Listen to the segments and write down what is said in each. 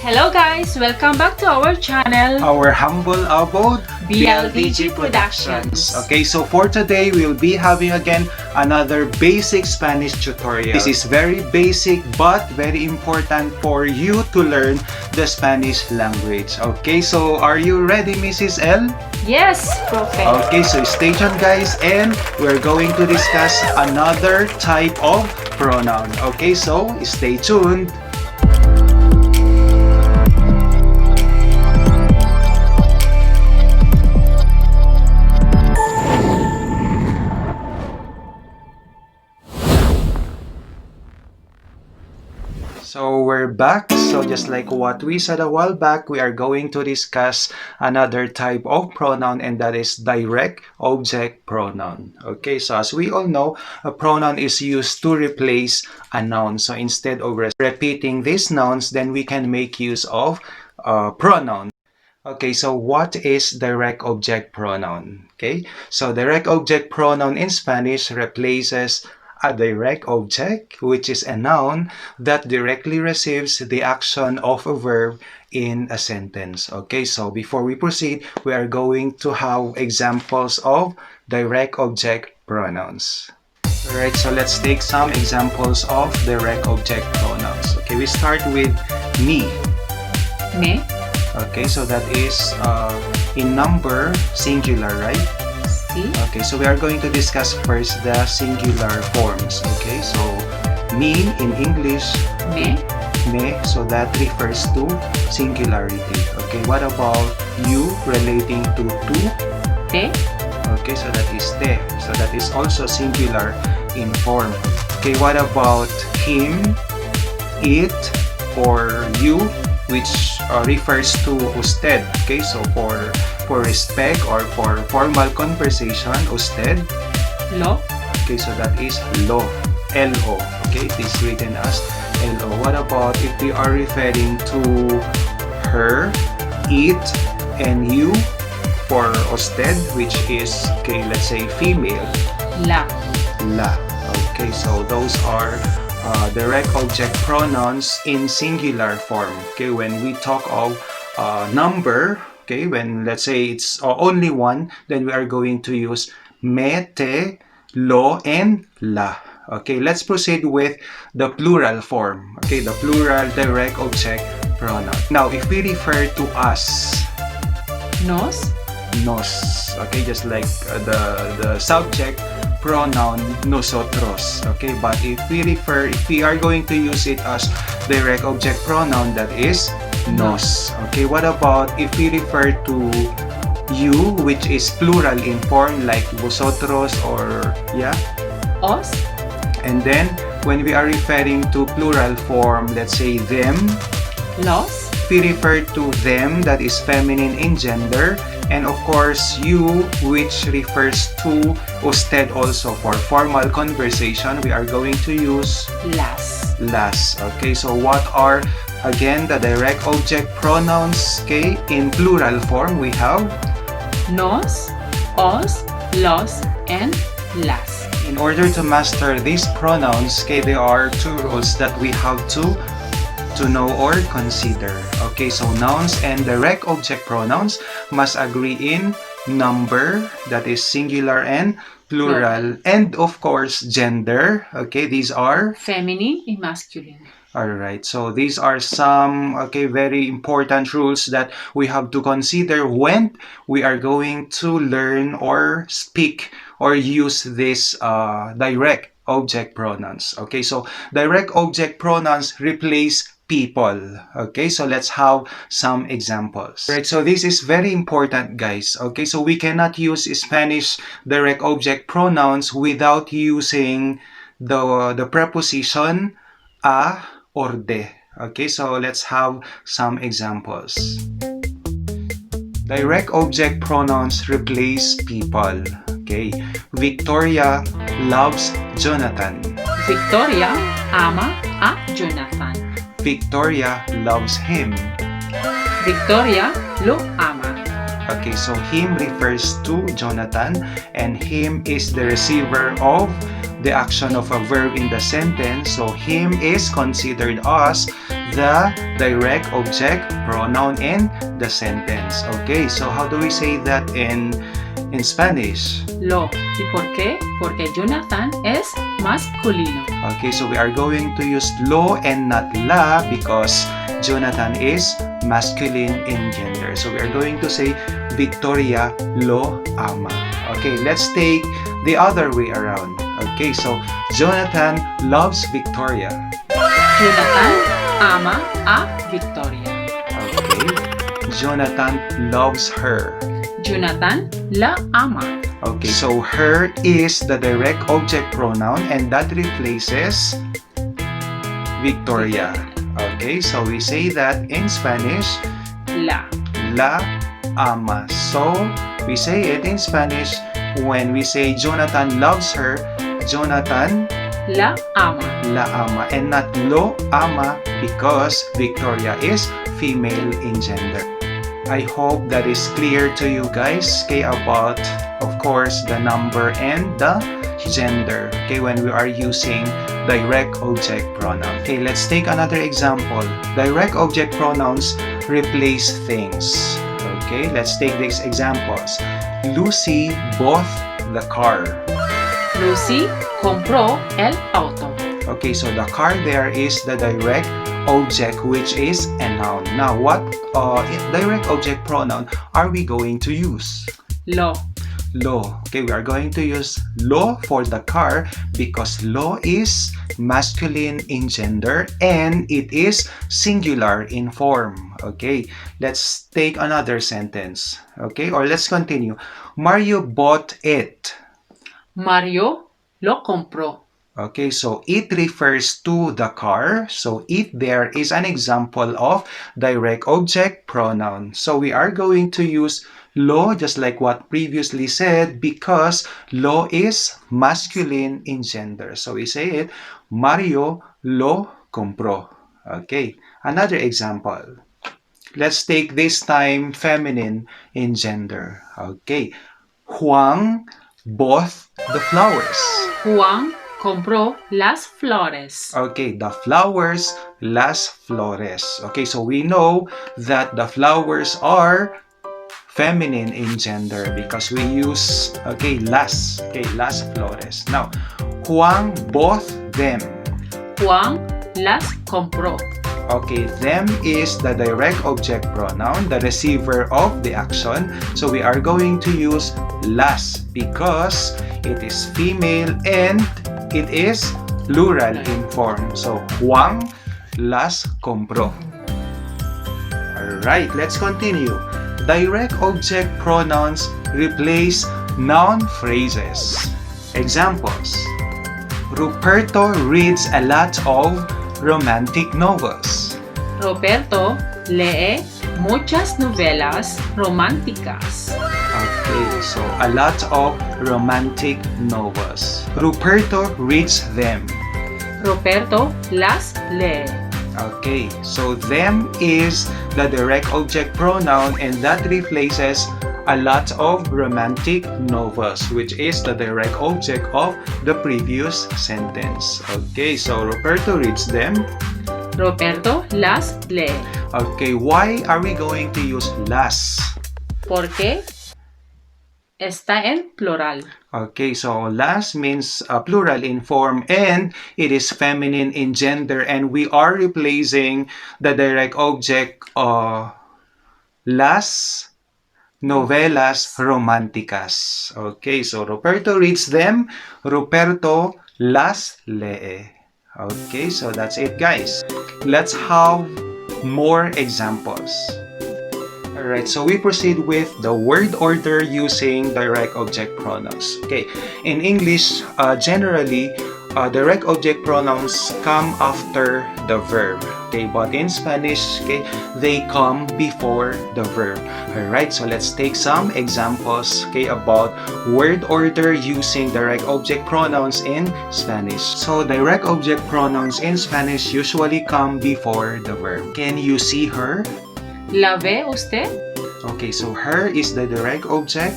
Hello guys! Welcome back to our channel, Our humble abode, BLDG Productions. Okay, so for today, we'll be having again another basic Spanish tutorial. This is very basic but very important for you to learn the Spanish language. Okay, so are you ready, Mrs. L? Yes, Profe. Okay, so stay tuned guys, and we're going to discuss another type of pronoun. Okay, so stay tuned. So we're back. So just like what we said a while back, we are going to discuss another type of pronoun, and that is direct object pronoun. Okay, so as we all know, a pronoun is used to replace a noun. So instead of repeating these nouns, then we can make use of pronoun. Okay, so what is direct object pronoun? Okay, so direct object pronoun in Spanish replaces a direct object, which is a noun that directly receives the action of a verb in a sentence. Okay, so before we proceed, we are going to have examples of direct object pronouns. Alright, so let's take some examples of direct object pronouns. Okay, we start with me. Me. Okay, so that is in number singular, right? Okay, so we are going to discuss first the singular forms. Okay, so me in English, Me. so that refers to singularity. Okay, what about you relating to tu? Te. Okay, so that is te. So that is also singular in form. Okay, what about him, it, or you, which refers to usted. Okay, so for respect or for formal conversation, usted. Lo. Okay, so that is lo, L-O. Okay, it is written as L-O. What about if we are referring to her, it, and you for usted, which is, okay, let's say female? La. La. Okay, so those are direct object pronouns in singular form. Okay, when we talk of number, okay, when let's say it's only one, then we are going to use me, te, lo, and la. Okay, let's proceed with the plural form. Okay, the plural direct object pronoun. Now, if we refer to us, Nos. nos. Okay, just like the subject pronoun nosotros. Okay, but if we are going to use it as direct object pronoun, that is nos. Okay, what about if we refer to you, which is plural in form, like vosotros or yeah? Os. And then when we are referring to plural form, let's say them, Los. we refer to them, that is feminine in gender. And of course, you, which refers to usted also. For formal conversation, we are going to use Las. las. Okay, so what are again the direct object pronouns? Okay, in plural form, we have Nos. Os. Los. And las. In order to master these pronouns, okay, there are two rules that we have to know or consider. Okay, so nouns and direct object pronouns must agree in number, that is singular and plural, and of course gender. Okay, these are Feminine and masculine. alright, so these are some very important rules that we have to consider when we are going to learn or speak or use this direct object pronouns. Okay, so direct object pronouns replace people. Okay, so let's have some examples. Right, so this is very important, guys. Okay, so we cannot use Spanish direct object pronouns without using the preposition a or de. Okay, so let's have some examples. Direct object pronouns replace people. Okay, Victoria loves Jonathan. Victoria ama a Jonathan. Victoria loves him. Victoria lo ama. Okay, so him refers to Jonathan, and him is the receiver of the action of a verb in the sentence. So him is considered as the direct object pronoun in the sentence. Okay, so how do we say that in Spanish? Lo. ¿Y por qué? Porque Jonathan es masculino. Okay, so we are going to use lo and not la because Jonathan is masculine in gender. So we are going to say Victoria lo ama. Okay, let's take the other way around. Okay, so Jonathan loves Victoria. Jonathan ama a Victoria. Okay, Jonathan loves her. Jonathan la ama. Okay, so her is the direct object pronoun and that replaces Victoria. Okay, so we say that in Spanish, la ama. So we say it in Spanish when we say Jonathan loves her, Jonathan la ama. La ama, and not lo ama because Victoria is female in gender. I hope that is clear to you guys, okay, about, of course, the number and the gender, okay, when we are using direct object pronoun. Okay, let's take another example. Direct object pronouns replace things. Okay, let's take these examples. Lucy bought the car. Lucy compró el auto. Okay, so the car there is the direct object, which is a noun. Now, what direct object pronoun are we going to use? Lo. Lo. Okay, we are going to use lo for the car because lo is masculine in gender and it is singular in form. Okay, let's take another sentence. Okay, or let's continue. Mario bought it. Mario lo compró. Okay, so it refers to the car. So it there is an example of direct object pronoun. So we are going to use lo just like what previously said because lo is masculine in gender. So we say it, Mario lo compró. Okay, another example. Let's take this time feminine in gender. Okay, Juan bought the flowers. Juan compró las flores. Okay, the flowers, las flores. Okay, so we know that the flowers are feminine in gender because we use, okay, las flores. Now, Juan bought them. Juan las compró. Okay, them is the direct object pronoun, the receiver of the action. So we are going to use las because it is female and it is plural in form. So, Juan las compró. Alright, let's continue. Direct object pronouns replace noun phrases. Examples. Ruperto reads a lot of romantic novels. Roberto lee muchas novelas románticas. Okay, so a lot of romantic novels. Ruperto reads them. Roberto las lee. Okay, so them is the direct object pronoun and that replaces a lot of romantic novels, which is the direct object of the previous sentence. Okay, so Roberto reads them. Roberto las lee. Okay, why are we going to use las? Porque está en plural. Okay, so las means plural in form and it is feminine in gender and we are replacing the direct object las novelas románticas. Okay, so Roberto reads them, Roberto las lee. Okay, so that's it guys. Let's have more examples. Alright, so we proceed with the word order using direct object pronouns. Okay, in English, generally, direct object pronouns come after the verb. Okay, but in Spanish, okay, they come before the verb. Alright, so let's take some examples, okay, about word order using direct object pronouns in Spanish. So direct object pronouns in Spanish usually come before the verb. Can you see her? ¿La ve usted? Okay, so her is the direct object,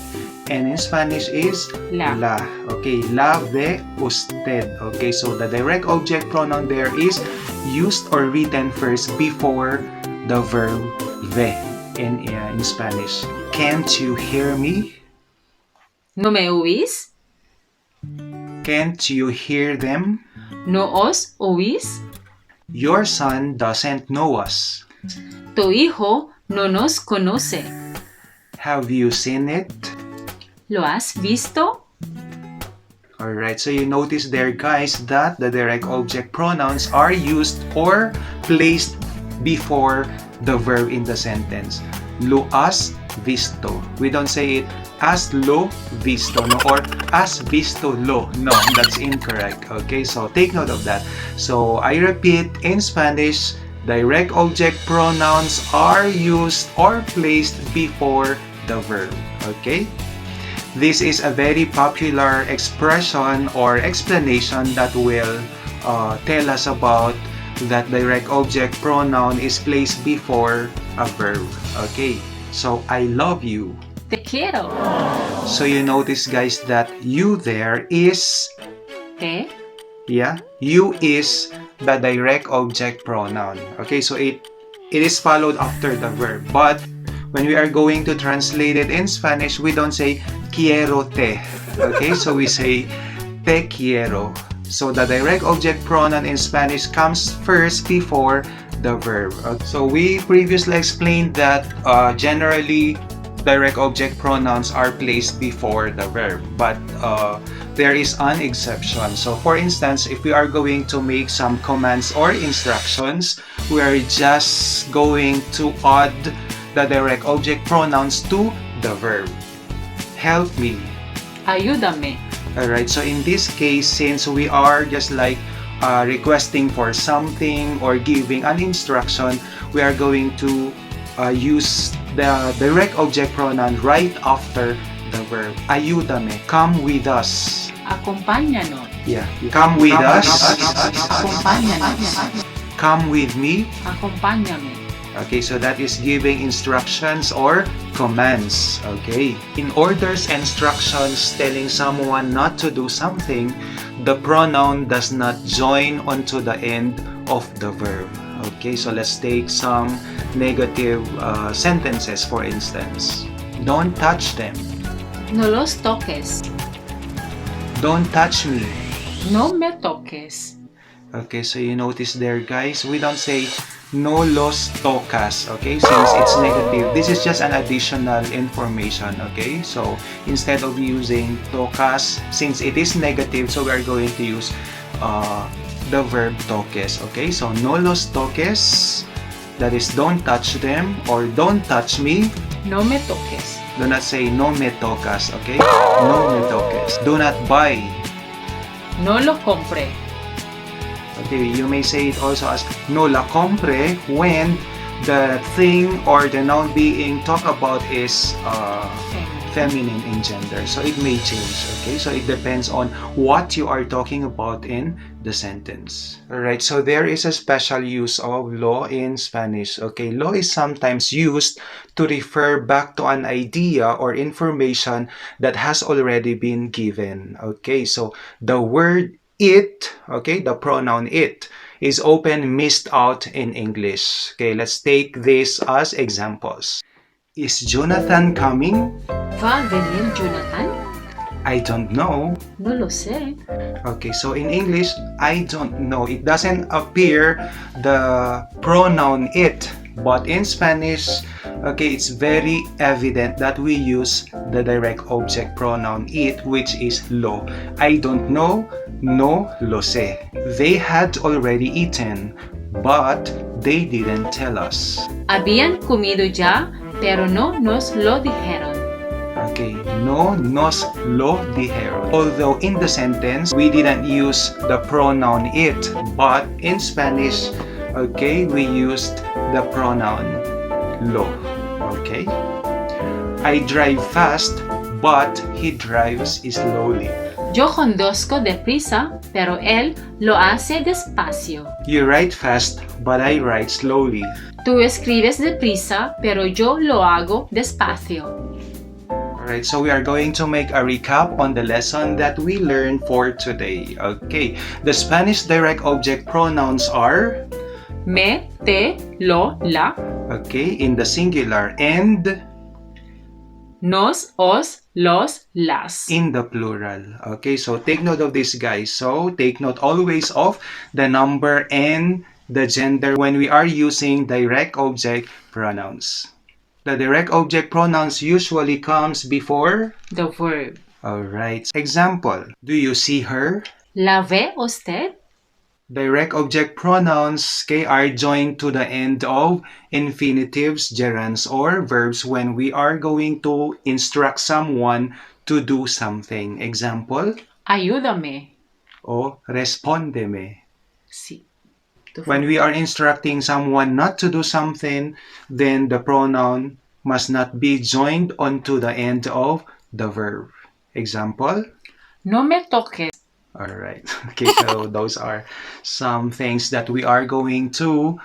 and in Spanish is La. Okay, la ve usted. Okay, so the direct object pronoun there is used or written first before the verb ve in Spanish. Can't you hear me? ¿No me oís? Can't you hear them? ¿No os oís? Your son doesn't know us. Tu hijo no nos conoce. Have you seen it? ¿Lo has visto? Alright, so you notice there, guys, that the direct object pronouns are used or placed before the verb in the sentence. Lo has visto. We don't say it as lo visto, no, or as visto lo. No, that's incorrect. Okay, so take note of that. So I repeat, in Spanish, direct object pronouns are used or placed before the verb. Okay? This is a very popular expression or explanation that will tell us about that direct object pronoun is placed before a verb. Okay, so I love you. Te quiero. So you notice, guys, that you there is, Te. yeah, you is the direct object pronoun. Okay, so it is followed after the verb. But when we are going to translate it in Spanish, we don't say quiero te. Okay, so we say te quiero. So the direct object pronoun in Spanish comes first before the verb. So we previously explained that generally direct object pronouns are placed before the verb, but there is an exception. So for instance, if we are going to make some commands or instructions, we are just going to add the direct object pronouns to the verb. Help me. Ayúdame. Alright, so in this case, since we are just like requesting for something or giving an instruction, we are going to use the direct object pronoun right after the verb. Ayúdame. Come with us. Acompáñanos. Yeah. Come with us. Acompáñanos. Come with me. Acompáñame. Okay, so that is giving instructions or commands. Okay. In orders and instructions telling someone not to do something, the pronoun does not join onto the end of the verb. Okay, so let's take some negative sentences, for instance. Don't touch them. No los toques. Don't touch me. No me toques. Okay, so you notice there, guys, we don't say no los tocas, okay, since it's negative. This is just an additional information, okay? So instead of using tocas, since it is negative, so we are going to use the verb toques, okay? So no los toques, that is don't touch them, or don't touch me. No me toques. Do not say no me tocas, okay? No me toques. Do not buy. No lo compre. Okay, you may say it also as no la compre when the thing or the noun being talked about is feminine in gender. So it may change, okay? So it depends on what you are talking about in the sentence. Alright, so there is a special use of lo in Spanish. Okay, lo is sometimes used to refer back to an idea or information that has already been given. Okay, so the word it, okay, the pronoun it, is often missed out in English. Okay, let's take this as examples. Is Jonathan coming? ¿Va a venir Jonathan? I don't know. No lo sé. Okay, so in English, I don't know. It doesn't appear the pronoun it. But in Spanish, okay, it's very evident that we use the direct object pronoun it, which is lo. I don't know, no lo sé. They had already eaten, but they didn't tell us. Habían comido ya, pero no nos lo dijeron. Okay, no nos lo dijeron. Although in the sentence, we didn't use the pronoun it, but in Spanish, okay, we used the pronoun lo. Okay? I drive fast, but he drives slowly. Yo conduzco deprisa, pero él lo hace despacio. You ride fast, but I ride slowly. Tú escribes deprisa, pero yo lo hago despacio. Alright, so we are going to make a recap on the lesson that we learned for today. Okay, the Spanish direct object pronouns are Me, te, lo, la. okay in the singular and Nos, os, los, las. in the plural. Okay, so take note of this, guys. So take note always of the number and the gender when we are using direct object pronouns. The direct object pronouns usually comes before The verb. alright. Example, do you see her? ¿La ve usted? Direct object pronouns are joined to the end of infinitives, gerunds, or verbs when we are going to instruct someone to do something. Example, Ayúdame. o respóndeme. Sí. When we are instructing someone not to do something, then the pronoun must not be joined onto the end of the verb. Example, No me toques. alright. Okay, so those are some things that we are going to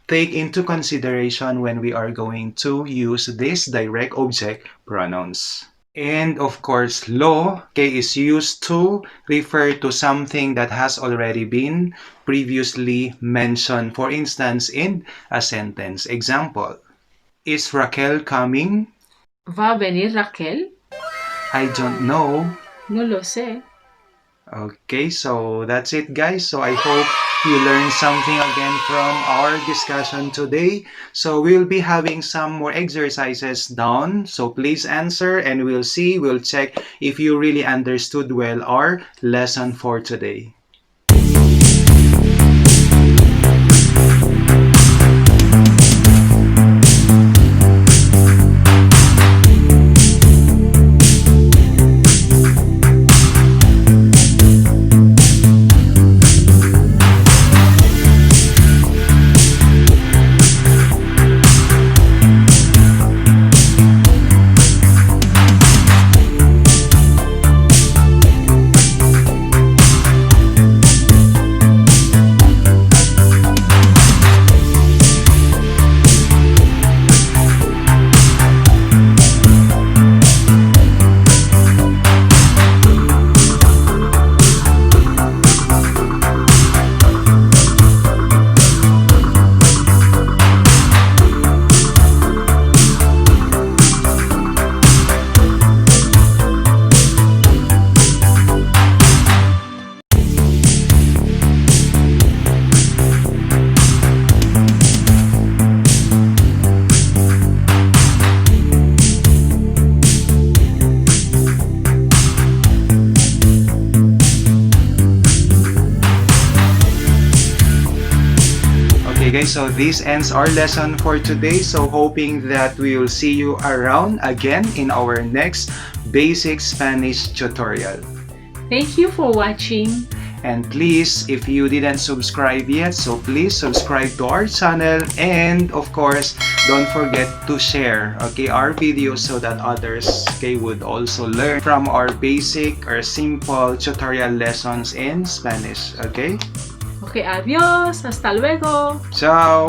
take into consideration when we are going to use these direct object pronouns. And of course, lo is used to refer to something that has already been previously mentioned. For instance, in a sentence. Example, is Raquel coming? ¿Va a venir Raquel? I don't know. No lo sé. Okay, so that's it, guys. So I hope you learned something again from our discussion today. So we'll be having some more exercises down. So please answer and we'll check if you really understood well our lesson for today. Okay guys, so this ends our lesson for today. So hoping that we will see you around again in our next basic Spanish tutorial. Thank you for watching. And please, if you didn't subscribe yet, so please subscribe to our channel, and of course, don't forget to share our videos so that others would also learn from our basic or simple tutorial lessons in Spanish. Okay, Ok, adiós. Hasta luego. ciao.